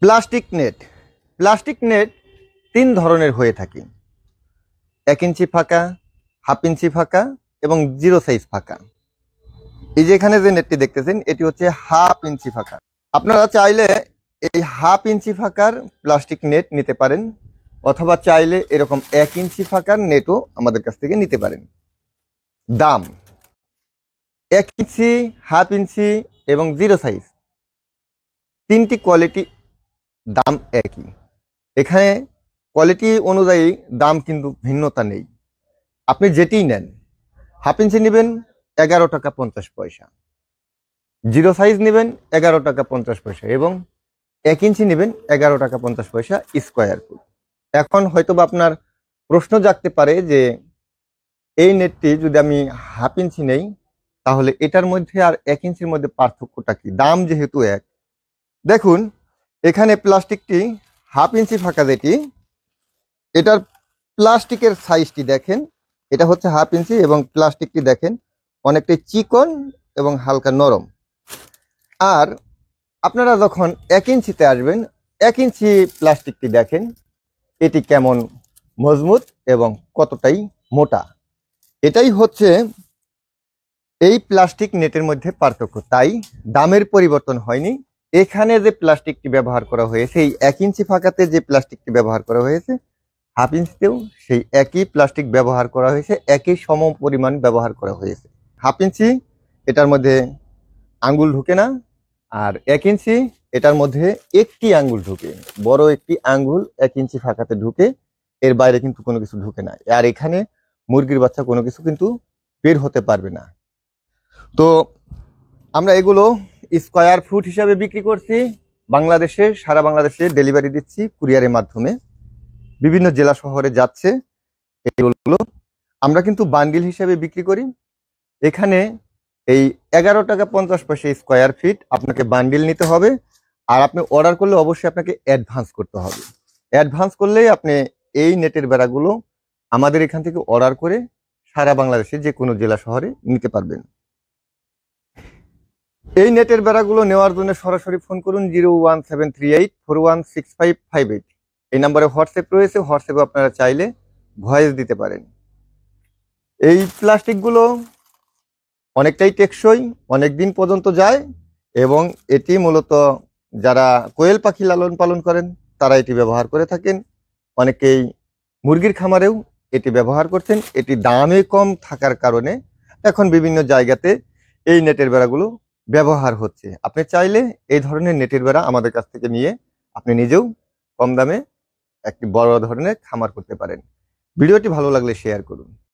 Plastic net. Plastic net তিন ধরনের হয়ে থাকে: 1 ইঞ্চি ফাঁকা, হাফ ইঞ্চি ফাঁকা এবং 0 সাইজ ফাঁকা। এই যে এখানে যে নেটটি দেখতেছেন এটি হচ্ছে হাফ ইঞ্চি ফাঁকা। আপনারা চাইলে এই হাফ ইঞ্চি ফাঁকার প্লাস্টিক নেট নিতে পারেন, অথবা চাইলে এরকম 1 ইঞ্চি ফাঁকার নেটও আমাদের কাছ থেকে নিতে পারেন। দাম 1 ইঞ্চি, হাফ ইঞ্চি এবং 0 সাইজ, তিনটি কোয়ালিটি দাম একই। এখানে কোয়ালিটি অনুযায়ী দাম কিন্তু ভিন্নতা নেই। আপনি যেটিই নেন, হাফ ইঞ্চি নেবেন 11 টাকা 50 পয়সা, 0 সাইজ নেবেন 11 টাকা 50 পয়সা এবং 1 ইঞ্চি নেবেন 11 টাকা 50 পয়সা স্কোয়ার ফুট। এখন হয়তোবা আপনার প্রশ্ন জাগতে পারে যে এই নেটটি যদি আমি হাফ ইঞ্চি নেই তাহলে এটার মধ্যে আর 1 ইঞ্চির মধ্যে পার্থক্যটা কি? দাম যেহেতু এক। দেখুন এখানে প্লাস্টিকটি হাফ ইঞ্চি ফাঁকা যেটি, এটার প্লাস্টিকের সাইজটি দেখেন, এটা হচ্ছে হাফ ইঞ্চি এবং প্লাস্টিকটি দেখেন অনেকটাই চিকন এবং হালকা নরম। আর আপনারা যখন 1 ইঞ্চিতে আসবেন, 1 ইঞ্চি প্লাস্টিকটি দেখেন এটি কেমন মজবুত এবং কতটাই মোটা। এটাই হচ্ছে এই প্লাস্টিক নেটের মধ্যে পার্থক্য। তাই দামের পরিবর্তন হয়নি। এখানে যে প্লাস্টিকটি ব্যবহার করা হয়েছে, এই 1 ইঞ্চি ফাঁকাতে যে প্লাস্টিকটি ব্যবহার করা হয়েছে, হাফ ইঞ্চিতেও সেই একই প্লাস্টিক ব্যবহার করা হয়েছে, একই সম পরিমাণ ব্যবহার করা হয়েছে। হাফ ইঞ্চি এটার মধ্যে আঙ্গুল ঢুকে না, আর 1 ইঞ্চি এটার মধ্যে একটি আঙ্গুল ঢুকে, বড় একটি আঙ্গুল 1 ইঞ্চি ফাঁকাতে ঢুকে, এর বাইরে কিন্তু কোনো কিছু ঢুকে না। আর এখানে মুরগির বাচ্চা কোনো কিছু কিন্তু বের হতে পারবে না। তো আমরা এগুলো স্কোয়ার ফুট হিসাবে বিক্রি করছি। বাংলাদেশে, সারা বাংলাদেশে ডেলিভারি দিচ্ছি কুরিয়ারের মাধ্যমে, বিভিন্ন জেলা শহরে যাচ্ছে এগুলো। আমরা কিন্তু বান্ডিল হিসাবে বিক্রি করি। এখানে এই 11 টাকা 50 পয়সা স্কোয়ার ফিট আপনাকে বান্ডিল নিতে হবে। আর আপনি অর্ডার করলে অবশ্যই আপনাকে অ্যাডভান্স করতে হবে। অ্যাডভান্স করলেই আপনি এই নেটের বেড়াগুলো আমাদের এখান থেকে অর্ডার করে সারা বাংলাদেশে যে কোনো জেলা শহরে নিতে পারবেন। এই নেটের বেড়াগুলো নেওয়ার জন্য সরাসরি ফোন করুন 01738416558। এই নাম্বারে হোয়াটসঅ্যাপ রয়েছে, হোয়াটসঅ্যাপে আপনারা চাইলে ভয়েস দিতে পারেন। এই প্লাস্টিকগুলো অনেকটাই টেকসই, অনেক দিন পর্যন্ত যায় এবং এটি মূলত যারা কোয়েল পাখি লালন পালন করেন তারা এটি ব্যবহার করে থাকেন। অনেকেই মুরগির খামারেও এটি ব্যবহার করছেন। এটি দামে কম থাকার কারণে এখন বিভিন্ন জায়গাতে এই নেটের বেড়াগুলো ব্যবহার হচ্ছে। আপনি চাইলে এই ধরনের নেটের বেড়া আমাদের কাছ থেকে নিয়ে আপনি নিজেও কম দামে একটি বড় ধরনের খামার করতে পারেন। ভিডিওটি ভালো লাগলে শেয়ার করুন।